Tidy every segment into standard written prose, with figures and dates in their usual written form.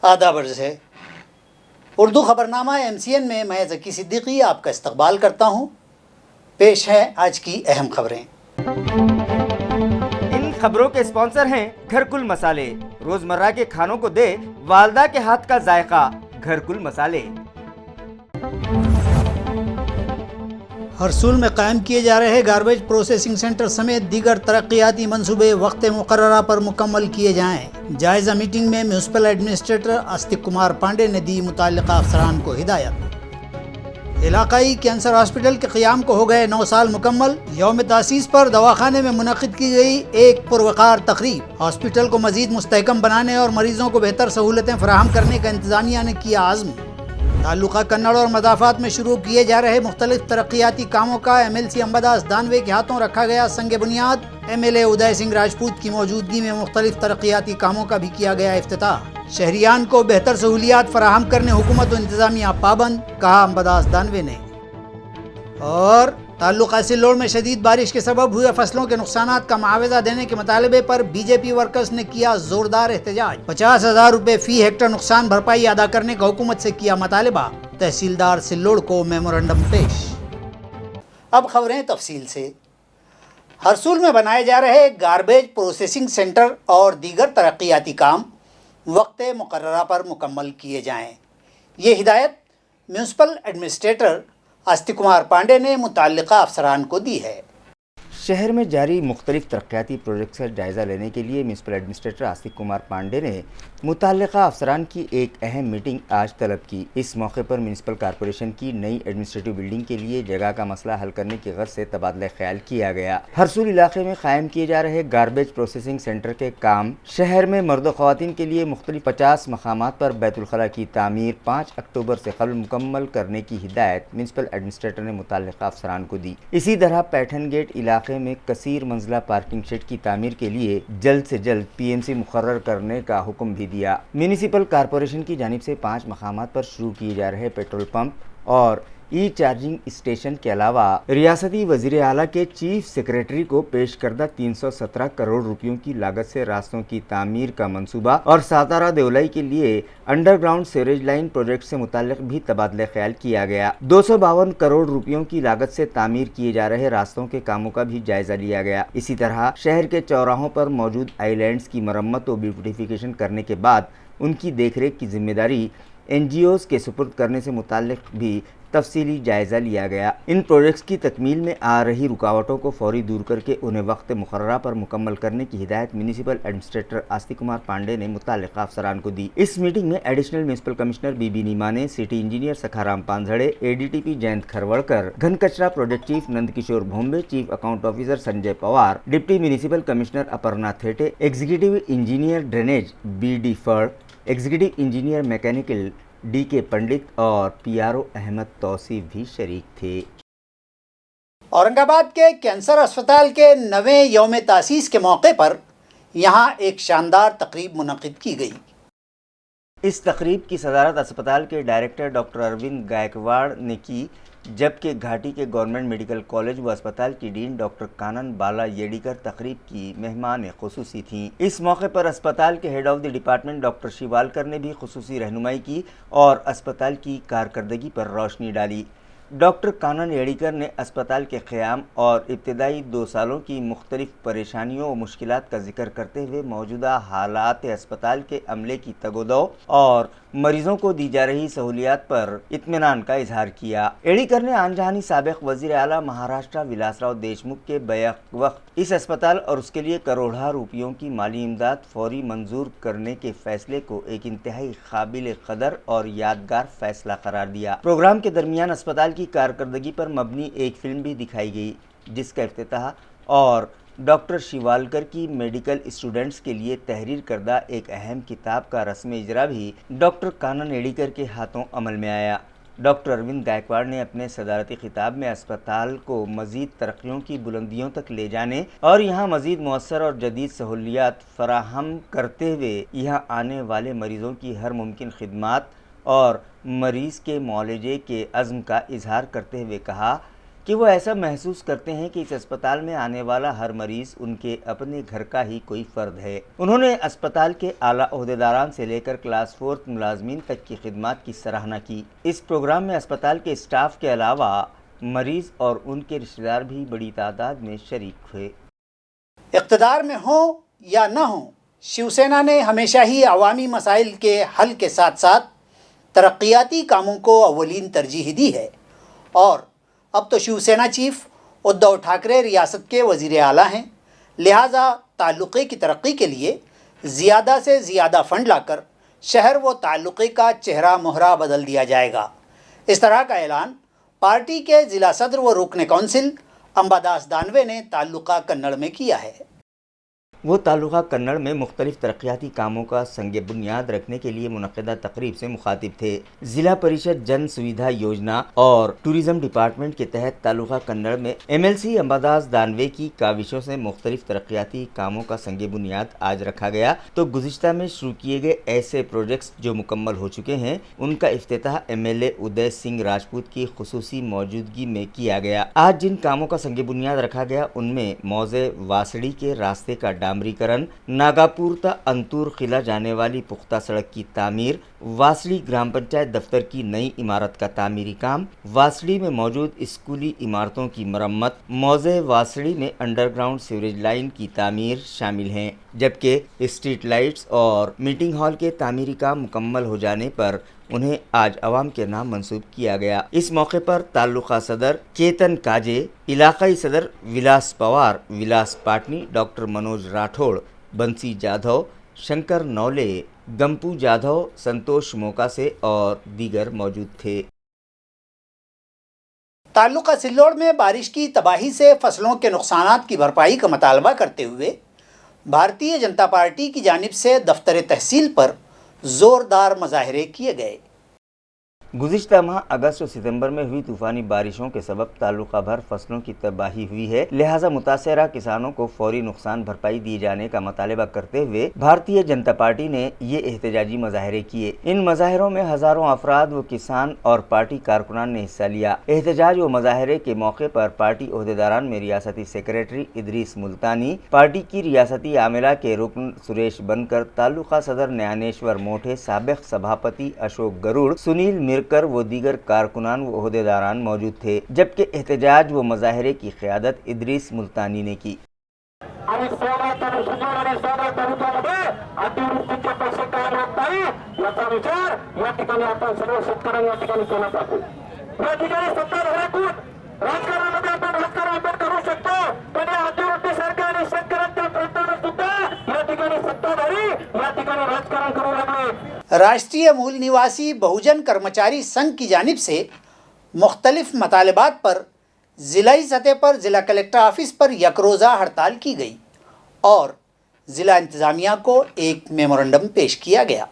آداب عرض ہے۔ اردو خبرنامہ MCN میں میں ذکی صدیقی آپ کا استقبال کرتا ہوں۔ پیش ہیں آج کی اہم خبریں۔ ان خبروں کے اسپانسر ہیں گھرکل مسالے۔ روزمرہ کے کھانوں کو دے والدہ کے ہاتھ کا ذائقہ، گھرکل مسالے۔ ہرسول میں قائم کیے جا رہے گاربیج پروسیسنگ سینٹر سمیت دیگر ترقیاتی منصوبے وقت مقررہ پر مکمل کیے جائیں۔ جائزہ میٹنگ میں میونسپل ایڈمنسٹریٹر آستک کمار پانڈے نے دی متعلقہ افسران کو ہدایت۔ علاقائی کینسر ہاسپٹل کے قیام کو ہو گئے 9 سال مکمل۔ یوم تاسیس پر دواخانے میں منعقد کی گئی ایک پروقار تقریب۔ ہاسپٹل کو مزید مستحکم بنانے اور مریضوں کو بہتر سہولتیں فراہم کرنے کا انتظامیہ نے کیا عزم۔ تعلقہ کنڑ اور مضافات میں شروع کیے جا رہے مختلف ترقیاتی کاموں کا MLC امبداس دانوے کے ہاتھوں رکھا گیا سنگ بنیاد۔ MLA ادے سنگھ راجپوت کی موجودگی میں مختلف ترقیاتی کاموں کا بھی کیا گیا افتتاح۔ شہریان کو بہتر سہولیات فراہم کرنے حکومت و انتظامیہ پابند، کہا امبداس دانوے نے۔ اور تعلقہ سلوڑ میں شدید بارش کے سبب ہوئے فصلوں کے نقصانات کا معاوضہ دینے کے مطالبے پر BJP ورکرز نے کیا زوردار احتجاج۔ 50,000 روپے فی ہیکٹر نقصان بھرپائی ادا کرنے کا حکومت سے کیا مطالبہ۔ تحصیلدار سلوڑ کو میمورنڈم پیش۔ اب خبریں تفصیل سے۔ ہرسول میں بنائے جا رہے گاربیج پروسیسنگ سینٹر اور دیگر ترقیاتی کام وقت مقررہ پر مکمل کیے جائیں۔ یہ ہدایت میونسپل ایڈمنسٹریٹر آستک کمار پانڈے نے متعلقہ افسران کو دی ہے۔ شہر میں جاری مختلف ترقیاتی پروجیکٹس کا جائزہ لینے کے لیے میونسپل ایڈمنسٹریٹر آستک کمار پانڈے نے متعلقہ افسران کی ایک اہم میٹنگ آج طلب کی۔ اس موقع پر میونسپل کارپوریشن کی نئی ایڈمنسٹریٹو بلڈنگ کے لیے جگہ کا مسئلہ حل کرنے کی غرض سے تبادلہ خیال کیا گیا۔ ہرسول علاقے میں قائم کیے جا رہے گاربیج پروسیسنگ سینٹر کے کام، شہر میں مرد و خواتین کے لیے مختلف 50 مقامات پر بیت الخلاء کی تعمیر 5 اکتوبر سے قبل مکمل کرنے کی ہدایت میونسپل ایڈمنسٹریٹر نے متعلقہ افسران کو دی۔ اسی طرح پیٹھن گیٹ علاقے میں کثیر منزلہ پارکنگ شیڈ کی تعمیر کے لیے جلد سے جلد PMC مقرر کرنے کا حکم بھی دیا۔ میونسپل کارپوریشن کی جانب سے 5 مقامات پر شروع کیے جا رہے پیٹرول پمپ اور چارجنگ اسٹیشن کے علاوہ ریاستی وزیر اعلیٰ کے چیف سیکریٹری کو پیش کردہ 317 کروڑ روپیوں کی لاگت سے راستوں کی تعمیر کا منصوبہ اور ساتارہ دیولائی کے لیے under ground sewerage line project سے متعلق بھی تبادلہ خیال کیا گیا۔ 252 کروڑ روپیوں کی لاگت سے تعمیر کیے جا رہے راستوں کے کاموں کا بھی جائزہ لیا گیا۔ اسی طرح شہر کے چوراہوں پر موجود آئی لینڈز کی مرمت و بیوٹیفیکیشن کرنے کے بعد ان کی دیکھ ریکھ کی ذمہ داری NGOs کے سپرد کرنے سے متعلق بھی تفصیلی جائزہ لیا گیا۔ ان پروجیکٹس کی تکمیل میں آ رہی رکاوٹوں کو فوری دور کر کے انہیں وقت مقررہ پر مکمل کرنے کی ہدایت میونسپل ایڈمنسٹریٹر آستک کمار پانڈے نے متعلقہ افسران کو دی۔ اس میٹنگ میں ایڈیشنل میونسپل کمشنر بی نیما نے، سٹی انجینئر سکھارام پانزھڑے، ADTP جینت کھروڑکر، گھن کچرا پروجیکٹ چیف نند کشور بھومبے، chief account officer Sanjay Pawar, deputy municipal commissioner Aparna theta, executive engineer drainage BD فڑ، executive engineer mechanical DK Pandit اور PRO احمد توصیف بھی شریک تھے۔ اورنگ آباد کے کینسر اسپتال کے 9ویں یوم تاسیس کے موقع پر یہاں ایک شاندار تقریب منعقد کی گئی۔ اس تقریب کی صدارت اسپتال کے ڈائریکٹر ڈاکٹر اروند گائیکواڑ نے کی، جبکہ گھاٹی کے گورنمنٹ میڈیکل کالج و اسپتال کی ڈین ڈاکٹر کانن بالا یڈیکر تقریب کی مہمان خصوصی تھیں۔ اس موقع پر اسپتال کے head of the department doctor Shivalkar نے بھی خصوصی رہنمائی کی اور اسپتال کی کارکردگی پر روشنی ڈالی۔ ڈاکٹر کانن یڈیکر نے اسپتال کے قیام اور ابتدائی 2 سالوں کی مختلف پریشانیوں و مشکلات کا ذکر کرتے ہوئے موجودہ حالات اسپتال کے عملے کی تگ و دو اور مریضوں کو دی جا رہی سہولیات پر اطمینان کا اظہار کیا۔ یڈیکر نے آن جہانی سابق وزیر اعلیٰ مہاراشٹر ولاس راؤ دیشمکھ کے بیک وقت اس اسپتال اور اس کے لیے کروڑوں روپیوں کی مالی امداد فوری منظور کرنے کے فیصلے کو ایک انتہائی قابل قدر اور یادگار فیصلہ قرار دیا۔ پروگرام کے درمیان اسپتال کی کارکردگی پر مبنی ایک فلم بھی دکھائی گئی، جس کا افتتاح اور ڈاکٹر شیوالکر کی میڈیکل اسٹوڈنٹس کے لیے تحریر کردہ ایک اہم کتاب کا رسم اجرا بھی ڈاکٹر کانن یڈیکر کے ہاتھوں عمل میں آیا۔ ڈاکٹر اروند گائیکواڑ نے اپنے صدارتی خطاب میں اسپتال کو مزید ترقیوں کی بلندیوں تک لے جانے اور یہاں مزید مؤثر اور جدید سہولیات فراہم کرتے ہوئے یہاں آنے والے مریضوں کی ہر ممکن خدمات اور مریض کے معالجے کے عزم کا اظہار کرتے ہوئے کہا کہ وہ ایسا محسوس کرتے ہیں کہ اس اسپتال میں آنے والا ہر مریض ان کے اپنے گھر کا ہی کوئی فرد ہے۔ انہوں نے اسپتال کے اعلیٰ عہدیداران سے لے کر کلاس 4 ملازمین تک کی خدمات کی سراہنا کی۔ اس پروگرام میں اسپتال کے اسٹاف کے علاوہ مریض اور ان کے رشتہ دار بھی بڑی تعداد میں شریک ہوئے۔ اقتدار میں ہوں یا نہ ہوں، شیو سینا نے ہمیشہ ہی عوامی مسائل کے حل کے ساتھ ساتھ ترقیاتی کاموں کو اولین ترجیح دی ہے، اور اب تو شیو سینا چیف ادھو ٹھاکرے ریاست کے وزیر اعلیٰ ہیں، لہٰذا تعلقے کی ترقی کے لیے زیادہ سے زیادہ فنڈ لا کر شہر و تعلقے کا چہرہ مہرہ بدل دیا جائے گا۔ اس طرح کا اعلان پارٹی کے ضلع صدر و رکن کونسل امباداس دانوے نے تعلقہ کنڑ میں کیا ہے۔ وہ تعلقہ کنڑ میں مختلف ترقیاتی کاموں کا سنگ بنیاد رکھنے کے لیے منعقدہ تقریب سے مخاطب تھے۔ ضلع پریشد جن سویدھا یوجنا اور ٹورزم ڈپارٹمنٹ کے تحت تعلقہ کنڑ میں MLC امباداس دانوے کی کاوشوں سے مختلف ترقیاتی کاموں کا سنگ بنیاد آج رکھا گیا، تو گزشتہ میں شروع کیے گئے ایسے پروجیکٹس جو مکمل ہو چکے ہیں ان کا افتتاح MLA ادے سنگھ راجپوت کی خصوصی موجودگی میں کیا گیا۔ آج جن کاموں کا سنگ بنیاد رکھا گیا ان میں موزے واسڑی کے راستے کا ڈامریکرن، ناگاپور تا انتور قلعہ جانے والی پختہ سڑک کی تعمیر، واسڑی گرام پنچایت دفتر کی نئی عمارت کا تعمیری کام، واسڑی میں موجود اسکولی عمارتوں کی مرمت، موزے واسڑی میں انڈر گراؤنڈ سیوریج لائن کی تعمیر شامل ہیں، جبکہ اسٹریٹ لائٹس اور میٹنگ ہال کے تعمیری کام مکمل ہو جانے پر انہیں آج عوام کے نام منسوب کیا گیا۔ اس موقع پر تعلقہ صدر چیتن کاجے، علاقائی صدر ولاس پوار، ولاس پاٹنی، ڈاکٹر منوج راٹھوڑ، بنسی جادھو، شنکر نولے، گمپو جادھو، سنتوش موکاسے اور دیگر موجود تھے۔ تعلقہ سلوڑ میں بارش کی تباہی سے فصلوں کے نقصانات کی بھرپائی کا مطالبہ کرتے ہوئے بھارتیہ جنتا پارٹی کی جانب سے دفتر تحصیل پر زوردار مظاہرے کیے گئے۔ گزشتہ ماہ اگست و ستمبر میں ہوئی طوفانی بارشوں کے سبب تعلقہ بھر فصلوں کی تباہی ہوئی ہے، لہٰذا متاثرہ کسانوں کو فوری نقصان بھرپائی دیے جانے کا مطالبہ کرتے ہوئے بھارتیہ جنتا پارٹی نے یہ احتجاجی مظاہرے کیے۔ ان مظاہروں میں ہزاروں افراد و کسان اور پارٹی کارکنان نے حصہ لیا۔ احتجاج و مظاہرے کے موقع پر پارٹی عہدیداران میں ریاستی سیکریٹری ادریس ملتانی، پارٹی کی ریاستی عاملہ کے رکن سریش بنکر، تعلقہ صدر نیانیشور موٹھے، سابق سبھاپتی اشوک گروڑ، سنیل مرکر و دیگر کارکنان و عہدیداران موجود تھے، جبکہ احتجاج و مظاہرے کی قیادت ادریس ملتانی نے کی۔ راشٹریہ مول نواسی بہوجن کرمچاری سنگھ کی جانب سے مختلف مطالبات پر ضلعی سطح پر ضلع کلکٹر آفس پر یک روزہ ہڑتال کی گئی اور ضلع انتظامیہ کو ایک میمورنڈم پیش کیا گیا۔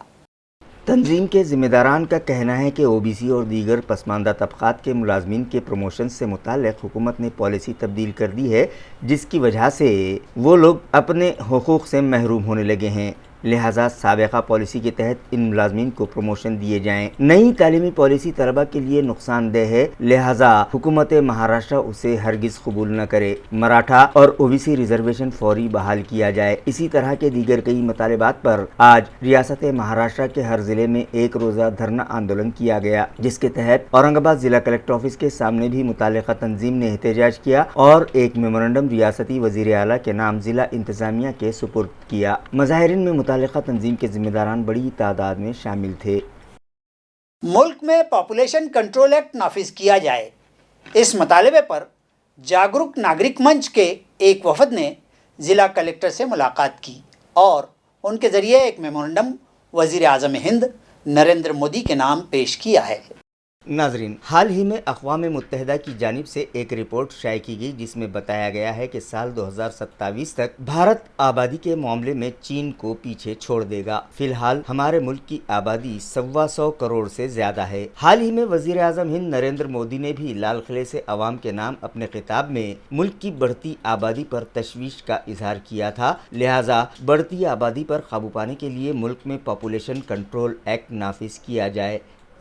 تنظیم کے ذمہ داران کا کہنا ہے کہ OBC اور دیگر پسماندہ طبقات کے ملازمین کے پروموشن سے متعلق حکومت نے پالیسی تبدیل کر دی ہے، جس کی وجہ سے وہ لوگ اپنے حقوق سے محروم ہونے لگے ہیں، لہٰذا سابقہ پالیسی کے تحت ان ملازمین کو پروموشن دیے جائیں۔ نئی تعلیمی پالیسی طلبہ کے لیے نقصان دہ ہے، لہٰذا حکومت مہاراشٹر اسے ہرگز قبول نہ کرے۔ مراٹھا اور OBC ریزرویشن فوری بحال کیا جائے۔ اسی طرح کے دیگر کئی مطالبات پر آج ریاست مہاراشٹر کے ہر ضلع میں ایک روزہ دھرنا آندولن کیا گیا، جس کے تحت اورنگ آباد ضلع کلکٹر آفس کے سامنے بھی متعلقہ تنظیم نے احتجاج کیا اور ایک میمورنڈم ریاستی وزیر اعلیٰ کے نام ضلع انتظامیہ کے سپرد کیا۔ مظاہرین میں متعلقہ تنظیم کے ذمہ داران بڑی تعداد میں شامل تھے۔ ملک میں پاپولیشن کنٹرول ایکٹ نافذ کیا جائے، اس مطالبے پر جاگرک ناگرک منچ کے ایک وفد نے ضلع کلکٹر سے ملاقات کی اور ان کے ذریعے ایک میمورنڈم وزیر اعظم ہند نریندر مودی کے نام پیش کیا ہے۔ ناظرین، حال ہی میں اقوام متحدہ کی جانب سے ایک رپورٹ شائع کی گئی جس میں بتایا گیا ہے کہ سال 2027 تک بھارت آبادی کے معاملے میں چین کو پیچھے چھوڑ دے گا۔ فی الحال ہمارے ملک کی آبادی 125 کروڑ سے زیادہ ہے۔ حال ہی میں وزیر اعظم ہند نریندر مودی نے بھی لال قلعے سے عوام کے نام اپنے خطاب میں ملک کی بڑھتی آبادی پر تشویش کا اظہار کیا تھا، لہٰذا بڑھتی آبادی پر قابو پانے کے لیے ملک میں پاپولیشن کنٹرول ایکٹ نافذ کیا جائے۔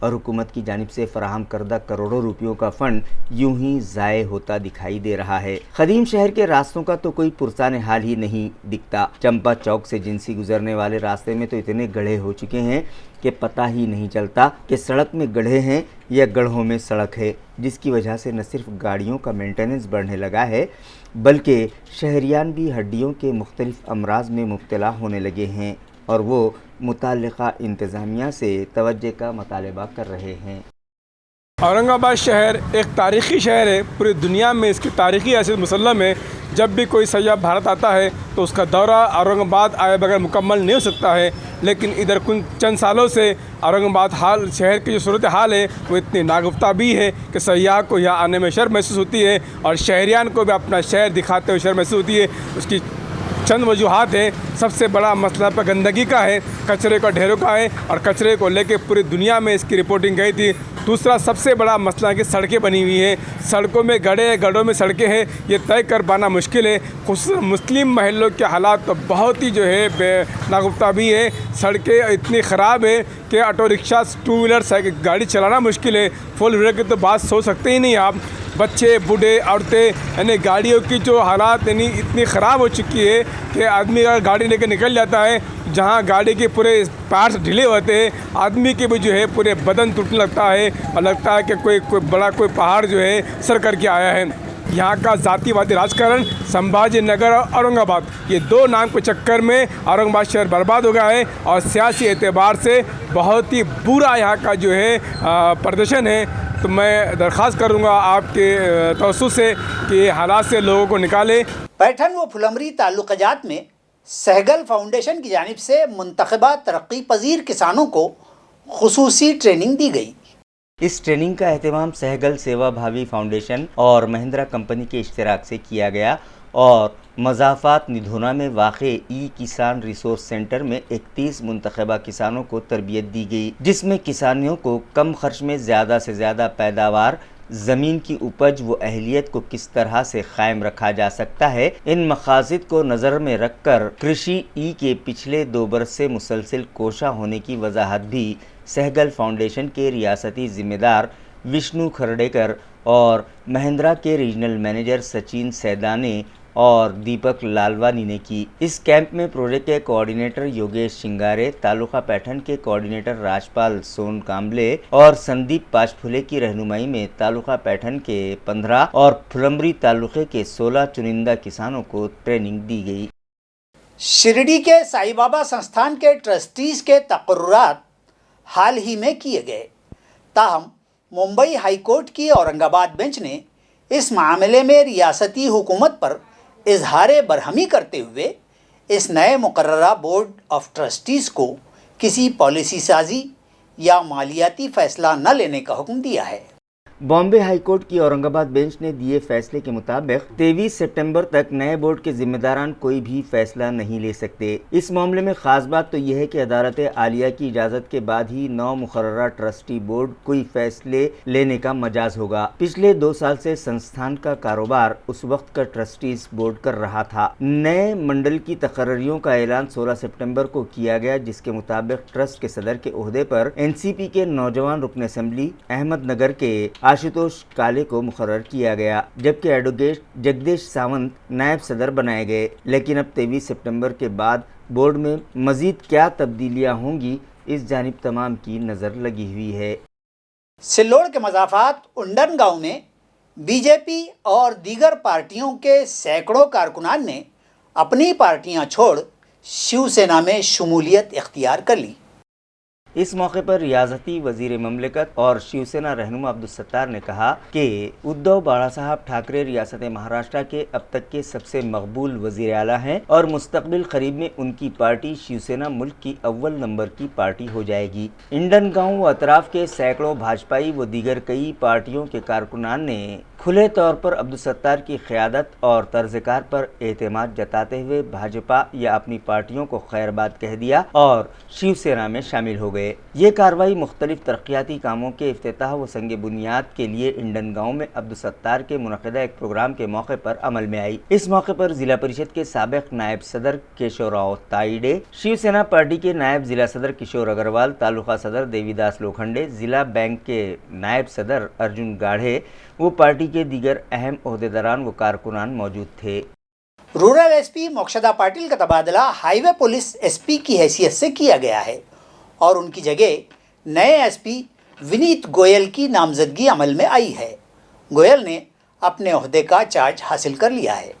اور حکومت کی جانب سے فراہم کردہ کروڑوں روپیوں کا فنڈ یوں ہی ضائع ہوتا دکھائی دے رہا ہے۔ قدیم شہر کے راستوں کا تو کوئی پرسان حال ہی نہیں دکھتا۔ چمپا چوک سے جنسی گزرنے والے راستے میں تو اتنے گڑھے ہو چکے ہیں کہ پتہ ہی نہیں چلتا کہ سڑک میں گڑھے ہیں یا گڑھوں میں سڑک ہے، جس کی وجہ سے نہ صرف گاڑیوں کا مینٹیننس بڑھنے لگا ہے بلکہ شہریان بھی ہڈیوں کے مختلف امراض میں مبتلا ہونے لگے ہیں اور وہ متعلقہ انتظامیہ سے توجہ کا مطالبہ کر رہے ہیں۔ اورنگ آباد شہر ایک تاریخی شہر ہے، پوری دنیا میں اس کی تاریخی حیثیت مسلم ہے۔ جب بھی کوئی سیاح بھارت آتا ہے تو اس کا دورہ اورنگ آباد آئے بغیر مکمل نہیں ہو سکتا ہے، لیکن ادھر چند سالوں سے اورنگ آباد شہر کی جو صورتحال ہے وہ اتنی ناگفتہ بھی ہے کہ سیاح کو یہاں آنے میں شرم محسوس ہوتی ہے اور شہریان کو بھی اپنا شہر دکھاتے ہوئے شرم محسوس ہوتی ہے۔ اس کی چند وجوہات ہیں۔ سب سے بڑا مسئلہ پر گندگی کا ہے، کچرے کا ڈھیروں کا ہے، اور کچرے کو لے کے پوری دنیا میں اس کی رپورٹنگ گئی تھی۔ دوسرا سب سے بڑا مسئلہ ہے کہ سڑکیں بنی ہوئی ہیں، سڑکوں میں گڑھوں میں سڑکیں ہیں، یہ طے کر پانا مشکل ہے۔ خصوصاً مسلم محلوں کے حالات تو بہت ہی جو ہے ناگفتہ بھی ہے۔ سڑکیں اتنی خراب ہے کہ آٹو رکشا، ٹو ویلر گاڑی چلانا مشکل ہے، فور ویلر کی تو بات سوچ سکتے ہی نہیں آپ۔ بچے، بوڑھے، عورتیں، یعنی گاڑیوں کی جو حالات یعنی اتنی خراب ہو چکی ہے کہ آدمی اگر گاڑی لے کے نکل جاتا ہے، جہاں گاڑی کے پورے پارٹس ڈھیلے ہوتے ہیں، آدمی کے بھی جو ہے پورے بدن ٹوٹنے لگتا ہے اور لگتا ہے کہ کوئی بڑا پہاڑ جو ہے سر کر کے آیا ہے۔ یہاں کا ذاتی وادی راجکارن، سمبھاجی نگر اور اورنگ آباد، یہ دو نام کے چکر میں اورنگ آباد شہر برباد ہو گیا ہے اور سیاسی اعتبار سے بہت ہی برا یہاں کا جو ہے پردرشن ہے۔ تو میں درخواست کروں گا آپ کے توسط سے کہ یہ حالات سے لوگوں کو نکالے۔ پیٹھن و پھلمری تعلقات میں سہگل فاؤنڈیشن کی جانب سے منتخبہ ترقی پذیر کسانوں کو خصوصی ٹریننگ دی گئی۔ اس ٹریننگ کا اہتمام سہگل سیوا بھاوی فاؤنڈیشن اور مہندرا کمپنی کے اشتراک سے کیا گیا اور مضافات ندھونا میں واقع ای کسان ریسورس سینٹر میں 31 منتخبہ کسانوں کو تربیت دی گئی، جس میں کسانوں کو کم خرچ میں زیادہ سے زیادہ پیداوار، زمین کی اپج و اہلیت کو کس طرح سے قائم رکھا جا سکتا ہے، ان مقاصد کو نظر میں رکھ کر کرشی ای کے پچھلے 2 برس سے مسلسل کوشاں ہونے کی وضاحت بھی سہگل فاؤنڈیشن کے ریاستی ذمہ دار وشنو کھرڈیکر اور مہندرا کے ریجنل مینیجر سچین سیدانے اور دیپک لالوانی نے کی۔ اس کیمپ میں پروجیکٹ کے کوآرڈینیٹر یوگیش شنگارے، تعلقہ پیٹھن کے کوآرڈینیٹر راجپال سون کامبلے اور سندیپ پاچپھولے کی رہنمائی میں تعلقہ پیٹھن کے 15 اور پھلمری تعلقے کے 16 چنندہ کسانوں کو ٹریننگ دی گئی۔ شرڈی کے سائی بابا سنستھان کے ٹرسٹیز کے تقررات حال ہی میں کیے گئے، تاہم ممبئی ہائی کورٹ کی اورنگ آباد بینچ نے اس معاملے میں ریاستی حکومت پر اظہار برہمی کرتے ہوئے اس نئے مقررہ بورڈ آف ٹرسٹیز کو کسی پالیسی سازی یا مالیاتی فیصلہ نہ لینے کا حکم دیا ہے۔ بامبے ہائی کورٹ کی اورنگ آباد بینچ نے دیے فیصلے کے مطابق 23 سپٹمبر تک نئے بورڈ کے ذمہ داران کوئی بھی فیصلہ نہیں لے سکتے۔ اس معاملے میں خاص بات تو یہ ہے کہ عدالت عالیہ کی اجازت کے بعد ہی نو مقررہ ٹرسٹی بورڈ کوئی فیصلے لینے کا مجاز ہوگا۔ پچھلے 2 سال سے سنستھان کا کاروبار اس وقت کا ٹرسٹیز بورڈ کر رہا تھا۔ نئے منڈل کی تقرریوں کا اعلان 16 سپٹمبر کو کیا گیا، جس کے مطابق ٹرسٹ کے صدر کے عہدے پر NCP کے نوجوان رکن اسمبلی احمد نگر کے آشوتوش کالے کو مقرر کیا گیا، جبکہ ایڈوکیٹ جگدیش ساونت نائب صدر بنائے گئے۔ لیکن اب 23 سپٹمبر کے بعد بورڈ میں مزید کیا تبدیلیاں ہوں گی، اس جانب تمام کی نظر لگی ہوئی ہے۔ سلوڑ کے مضافات انڈن گاؤں میں بی جے پی اور دیگر پارٹیوں کے سینکڑوں کارکنان نے اپنی پارٹیاں چھوڑ شیو سینا میں شمولیت اختیار کر لی۔ اس موقع پر ریاستی وزیر مملکت اور شیو سینا رہنما عبدالستار نے کہا کہ ادھو بالا صاحب ٹھاکرے ریاست مہاراشٹر کے اب تک کے سب سے مقبول وزیر اعلیٰ ہیں اور مستقبل قریب میں ان کی پارٹی شیو سینا ملک کی اول نمبر کی پارٹی ہو جائے گی۔ انڈن گاؤں و اطراف کے سینکڑوں بھاجپائی و دیگر کئی پارٹیوں کے کارکنان نے کھلے طور پر عبدالستار کی قیادت اور طرز کار پر اعتماد جتاتے ہوئے بھاجپا یا اپنی پارٹیوں کو خیر بات کہہ دیا اور شیو سینا میں شامل ہو گئے۔ یہ کارروائی مختلف ترقیاتی کاموں کے افتتاح و سنگ بنیاد کے لیے انڈن گاؤں میں عبدالستار کے منعقدہ ایک پروگرام کے موقع پر عمل میں آئی۔ اس موقع پر ضلع پریشد کے سابق نائب صدر کیشور راؤ تائیڈے، شیو سینا پارٹی کے نائب ضلع صدر کشور اگروال، تعلقہ صدر دیوی داس لوکھنڈے، ضلع بینک کے نائب صدر ارجن گاڑھے وہ پارٹی کے دیگر اہم عہدیداران و کارکنان موجود تھے۔ رورل ایس پی موکشدا پاٹل کا تبادلہ ہائی وے پولیس ایس پی کی حیثیت سے کیا گیا ہے اور ان کی جگہ نئے ایس پی ونیت گوئل کی نامزدگی عمل میں آئی ہے۔ گوئل نے اپنے عہدے کا چارج حاصل کر لیا ہے۔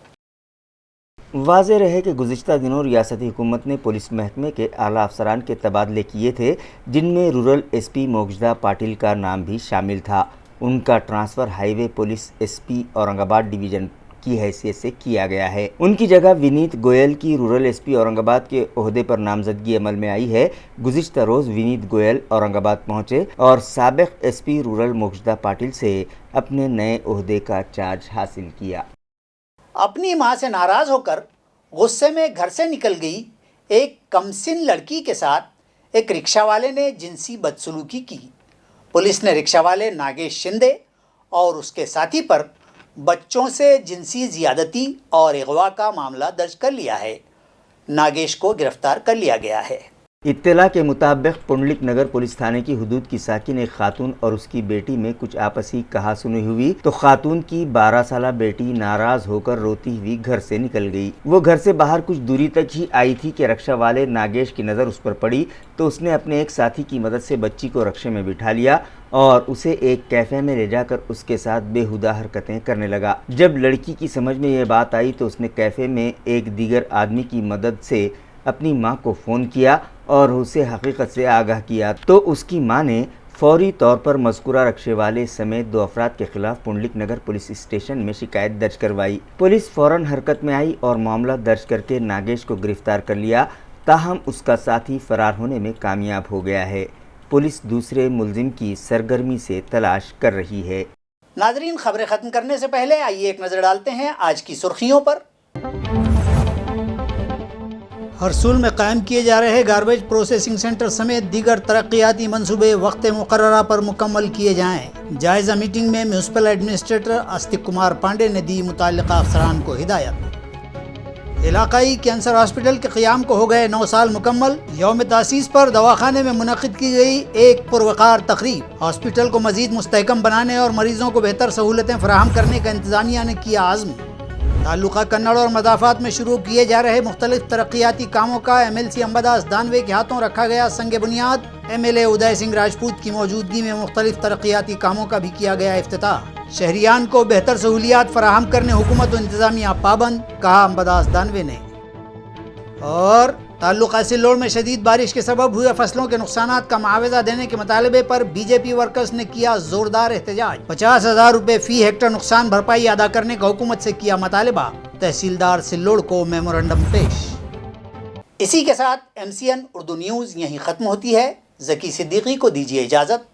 واضح رہے کہ گزشتہ دنوں ریاستی حکومت نے پولیس محکمے کے اعلیٰ افسران کے تبادلے کیے تھے، جن میں رورل ایس پی موکشدا پاٹل کا نام بھی شامل تھا۔ ان کا ٹرانسفر ہائی وے پولیس ایس پی اورنگ آباد ڈویژن کی حیثیت سے کیا گیا ہے۔ ان کی جگہ ونیت گوئل کی رورل ایس پی اورنگ آباد کے عہدے پر نامزدگی عمل میں آئی ہے۔ گزشتہ روز ونیت گوئل اورنگ آباد پہنچے اور سابق ایس پی رورل موکشدا پاٹل سے اپنے نئے عہدے کا چارج حاصل کیا۔ اپنی ماں سے ناراض ہو کر غصے میں گھر سے نکل گئی ایک کمسن لڑکی کے ساتھ ایک رکشہ والے نے جنسی بدسلوکی کی۔ پولیس نے رکشہ والے ناگیش شندے اور اس کے ساتھی پر بچوں سے جنسی زیادتی اور اغوا کا معاملہ درج کر لیا ہے۔ ناگیش کو گرفتار کر لیا گیا ہے۔ اطلاع کے مطابق پنڈلک نگر پولیس تھانے کی حدود کی ساکن ایک خاتون اور اس کی بیٹی میں کچھ آپسی کہا سنی ہوئی تو خاتون کی 12 سالہ بیٹی ناراض ہو کر روتی ہوئی گھر سے نکل گئی۔ وہ گھر سے باہر کچھ دوری تک ہی آئی تھی کہ رکشہ والے ناگیش کی نظر اس پر پڑی تو اس نے اپنے ایک ساتھی کی مدد سے بچی کو رکشے میں بٹھا لیا اور اسے ایک کیفے میں لے جا کر اس کے ساتھ بےہودہ حرکتیں کرنے لگا۔ جب لڑکی کی سمجھ میں یہ بات آئی تو اس نے کیفے میں ایک دیگر آدمی کی مدد سے اپنی ماں کو فون کیا اور اسے حقیقت سے آگاہ کیا تو اس کی ماں نے فوری طور پر مذکورہ رکشے والے سمیت 2 افراد کے خلاف پنڈلک نگر پولیس اسٹیشن میں شکایت درج کروائی۔ پولیس فوراً حرکت میں آئی اور معاملہ درج کر کے ناگیش کو گرفتار کر لیا، تاہم اس کا ساتھی فرار ہونے میں کامیاب ہو گیا ہے۔ پولیس دوسرے ملزم کی سرگرمی سے تلاش کر رہی ہے۔ ناظرین، خبریں ختم کرنے سے پہلے آئیے ایک نظر ڈالتے ہیں آج کی سرخیوں پر۔ ہرسول میں قائم کیے جا رہے گاربیج پروسیسنگ سینٹر سمیت دیگر ترقیاتی منصوبے وقت مقررہ پر مکمل کیے جائیں۔ جائزہ میٹنگ میں میونسپل ایڈمنسٹریٹر آستک کمار پانڈے نے دی متعلقہ افسران کو ہدایت۔ علاقائی کینسر ہاسپٹل کے قیام کو ہو گئے 9 سال مکمل۔ یوم تاسیس پر دواخانے میں منعقد کی گئی ایک پروقار تقریب۔ ہاسپٹل کو مزید مستحکم بنانے اور مریضوں کو بہتر سہولتیں فراہم کرنے کا انتظامیہ نے کیا عزم۔ تعلقہ کنڑ اور مضافات میں شروع کیے جا رہے مختلف ترقیاتی کاموں کا MLC امبداس دانوے کے ہاتھوں رکھا گیا سنگ بنیاد۔ MLA ادے سنگھ راجپوت کی موجودگی میں مختلف ترقیاتی کاموں کا بھی کیا گیا افتتاح۔ شہریان کو بہتر سہولیات فراہم کرنے حکومت و انتظامیہ پابند، کہا امبداس دانوے نے۔ اور تعلقہ سلوڑ میں شدید بارش کے سبب ہوئے فصلوں کے نقصانات کا معاوضہ دینے کے مطالبے پر BJP ورکرز نے کیا زوردار احتجاج۔ 50,000 روپے فی ہیکٹر نقصان بھرپائی ادا کرنے کا حکومت سے کیا مطالبہ۔ تحصیلدار سلوڑ کو میمورنڈم پیش۔ اسی کے ساتھ MCN اردو نیوز یہیں ختم ہوتی ہے۔ ذکی صدیقی کو دیجیے اجازت،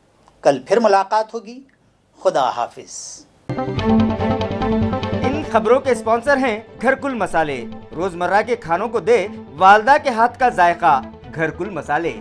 کل پھر ملاقات ہوگی۔ خدا حافظ۔ ان خبروں کے اسپانسر ہیں گھرکل مسالے۔ روزمرہ کے کھانوں کو دے والدہ کے ہاتھ کا ذائقہ۔ گھرکل مسالے۔